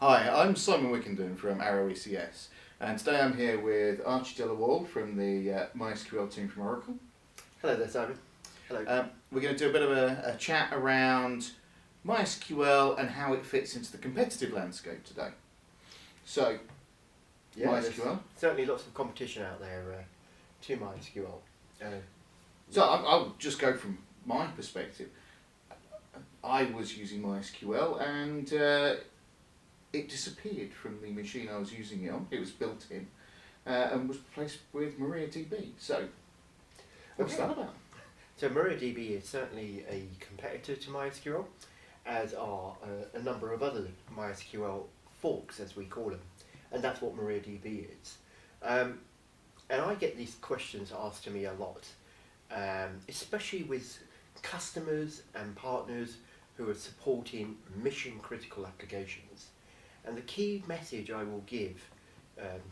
Hi, I'm Simon Wickenden from Arrow ECS, and today I'm here with Archie Dillawall from the MySQL team from Oracle. Hello there, Simon. Hello. We're going to do a bit of a chat around MySQL and how it fits into the competitive landscape today. So, Yeah, MySQL. there's certainly lots of competition out there to MySQL. So I'll just go from my perspective. I was using MySQL and it disappeared from the machine I was using it on. It was built in and was replaced with MariaDB. So, what's that about? So MariaDB is certainly a competitor to MySQL, as are a number of other MySQL forks, as we call them, and that's what MariaDB is. And I get these questions asked to me a lot, especially with customers and partners who are supporting mission critical applications. And the key message I will give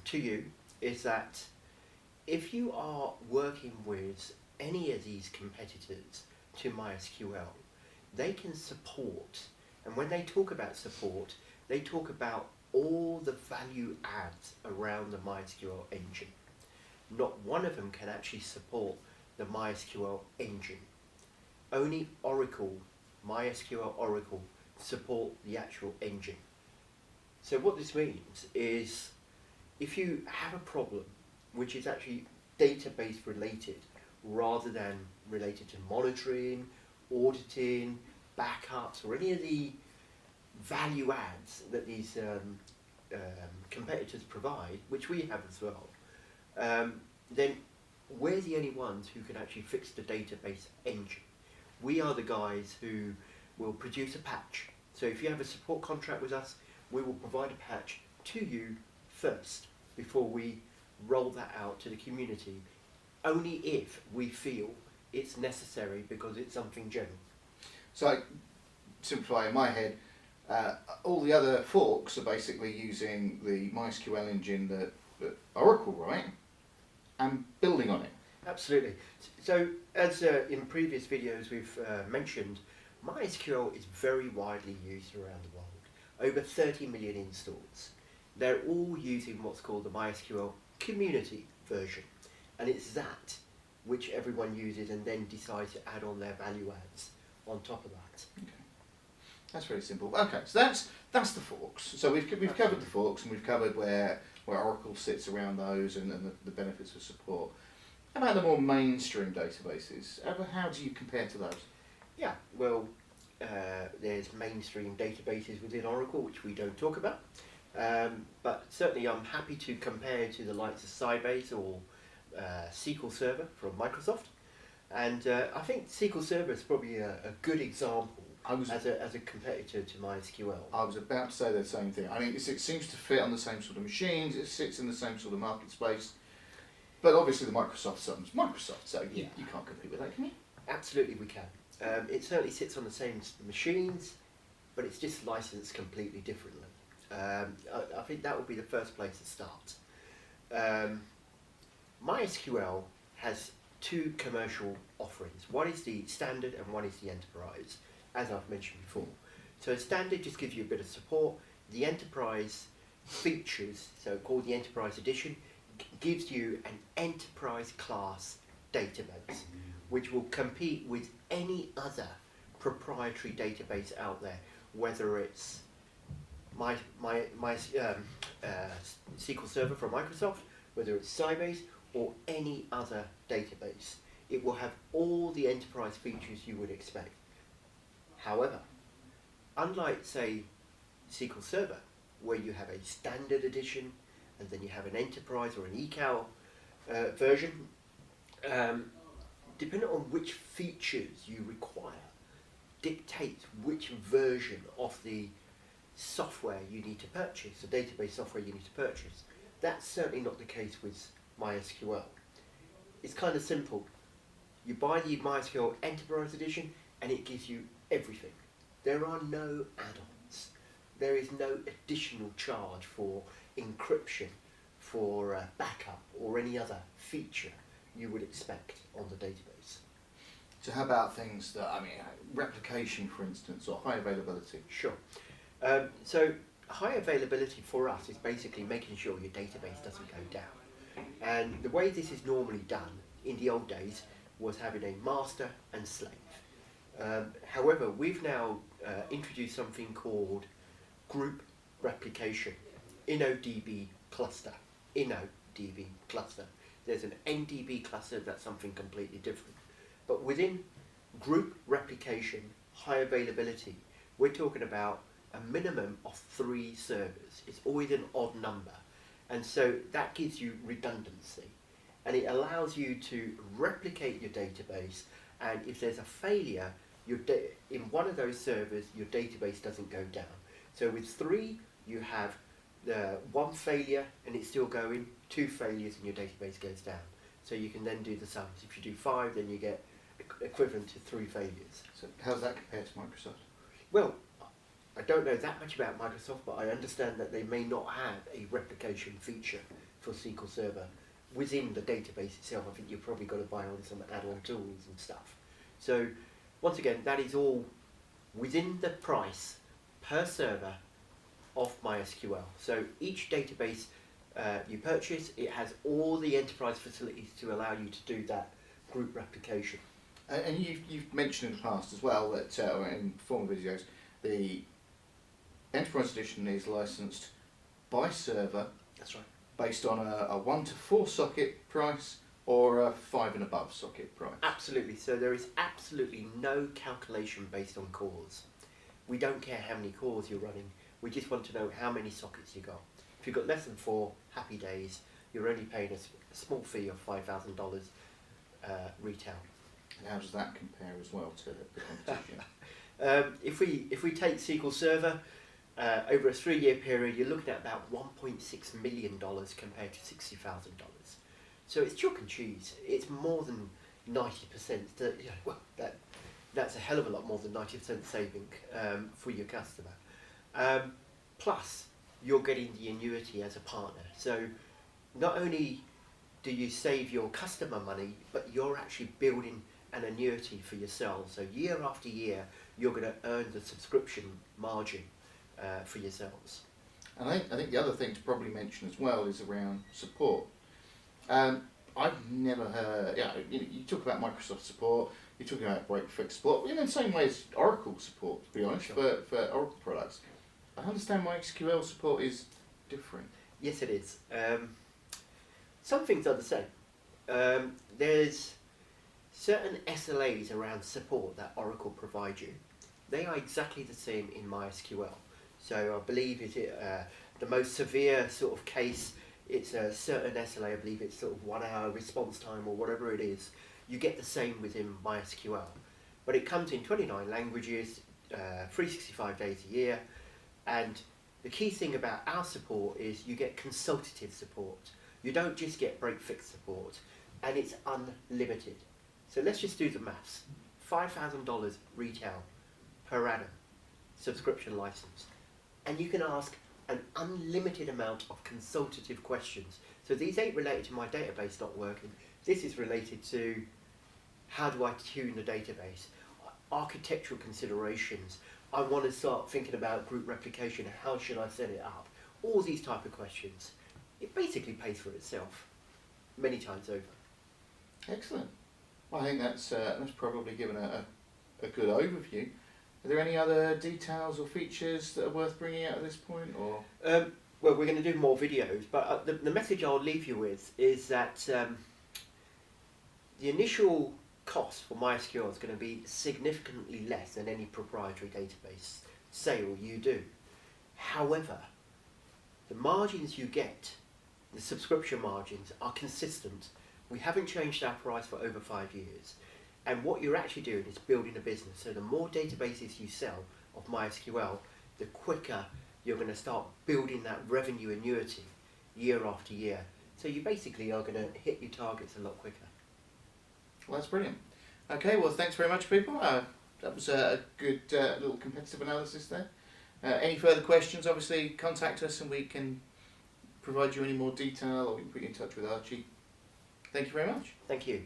to you is that if you are working with any of these competitors to MySQL, they can support, and when they talk about support, they talk about all the value adds around the MySQL engine. Not one of them can actually support the MySQL engine. Only Oracle, MySQL Oracle, support the actual engine. So what this means is if you have a problem which is actually database related rather than related to monitoring, auditing, backups, or any of the value adds that these competitors provide, which we have as well, then we're the only ones who can actually fix the database engine. We are the guys who will produce a patch. So if you have a support contract with us, we will provide a patch to you first before we roll that out to the community, only if we feel it's necessary because it's something general. So, I simplify in my head, all the other forks are basically using the MySQL engine that Oracle write and building on it. Absolutely. So as in previous videos we've mentioned, MySQL is very widely used around the world. Over 30 million installs. They're all using what's called the MySQL community version, and it's that which everyone uses and then decides to add on their value adds on top of that. Okay. That's very simple. Okay, so that's the forks. So we've covered the forks, and we've covered where Oracle sits around those and the benefits of support. How about the more mainstream databases? How do you compare to those? Yeah, well, there's mainstream databases within Oracle which we don't talk about, but certainly I'm happy to compare to the likes of Sybase or SQL Server from Microsoft, and I think SQL Server is probably a good example as a competitor to MySQL. I was about to say the same thing. I mean, it seems to fit on the same sort of machines, it sits in the same sort of market space, but obviously the Microsoft something's Microsoft, so you can't compete with that, can you? Absolutely we can. It certainly sits on the same machines, but it's just licensed completely differently. I think that would be the first place to start. MySQL has two commercial offerings. One is the standard and one is the enterprise, as I've mentioned before. So standard just gives you a bit of support. The enterprise features, so called the enterprise edition, gives you an enterprise class database, which will compete with any other proprietary database out there, whether it's SQL Server from Microsoft, whether it's Sybase, or any other database. It will have all the enterprise features you would expect. However, unlike, say, SQL Server, where you have a standard edition and then you have an enterprise or an eCal version, depending on which features you require, dictates which version of the software you need to purchase, the database software you need to purchase. That's certainly not the case with MySQL. It's kind of simple. You buy the MySQL Enterprise Edition and it gives you everything. There are no add-ons. There is no additional charge for encryption, for backup, or any other feature you would expect on the database. So how about things that, I mean, replication, for instance, or high availability? Sure. So high availability for us is basically making sure your database doesn't go down. And the way this is normally done in the old days was having a master and slave. However, we've now introduced something called group replication, InnoDB cluster. InnoDB cluster. There's an NDB cluster, that's something completely different. But within group replication, high availability, we're talking about a minimum of 3 servers. It's always an odd number. And so that gives you redundancy. And it allows you to replicate your database, and if there's a failure in one of those servers, your database doesn't go down. So with 3, you have the 1 failure and it's still going, 2 failures and your database goes down. So you can then do the sums. If you do 5, then you get equivalent to 3 failures. So how's that compared to Microsoft? Well, I don't know that much about Microsoft, but I understand that they may not have a replication feature for SQL Server within the database itself. I think you've probably got to buy on some add-on tools and stuff. So once again, that is all within the price per server of MySQL. So each database you purchase, it has all the enterprise facilities to allow you to do that group replication. And you've mentioned in the past as well that in former videos, the Enterprise Edition is licensed by server. That's right. Based on a 1 to 4 socket price or a 5 and above socket price. Absolutely. So there is absolutely no calculation based on cores. We don't care how many cores you're running. We just want to know how many sockets you got. If you've got less than 4, happy days. You're only paying a small fee of $5,000 retail. And how does that compare as well to the competition? If we take SQL Server, over a 3-year period, you're looking at about $1.6 million compared to $60,000. So it's chalk and cheese. It's more than 90%. That's a hell of a lot more than 90% saving for your customer. Plus, you're getting the annuity as a partner. So not only do you save your customer money, but you're actually building an annuity for yourselves. So year after year, you're going to earn the subscription margin for yourselves. And I think the other thing to probably mention as well is around support. I've never heard, you talk about Microsoft support, you're talking about break-fix support, in the same way as Oracle support, to be honest, Sure. for Oracle products. I understand MySQL support is different. Yes, it is. Some things are the same. There's certain SLAs around support that Oracle provide you. They are exactly the same in MySQL. So I believe the most severe sort of case, it's a certain SLA, I believe it's sort of 1 hour response time or whatever it is. You get the same within MySQL. But it comes in 29 languages, 365 days a year. And the key thing about our support is you get consultative support. You don't just get break-fix support. And it's unlimited. So let's just do the maths. $5,000 retail per annum subscription license. And you can ask an unlimited amount of consultative questions. So these ain't related to my database not working. This is related to how do I tune the database, architectural considerations. I want to start thinking about group replication. How should I set it up? All these type of questions. It basically pays for itself many times over. Excellent. Well, I think that's probably given a good overview. Are there any other details or features that are worth bringing out at this point, or? Well, we're going to do more videos, but the message I'll leave you with is that the initial cost for MySQL is going to be significantly less than any proprietary database sale you do. However, the margins you get, the subscription margins, are consistent. We haven't changed our price for over 5 years. And what you're actually doing is building a business. So the more databases you sell of MySQL, the quicker you're going to start building that revenue annuity year after year. So you basically are going to hit your targets a lot quicker. Well, that's brilliant. Okay, well, thanks very much, people. That was a good little competitive analysis there. Any further questions, obviously, contact us and we can provide you any more detail, or we can put you in touch with Archie. Thank you very much. Thank you.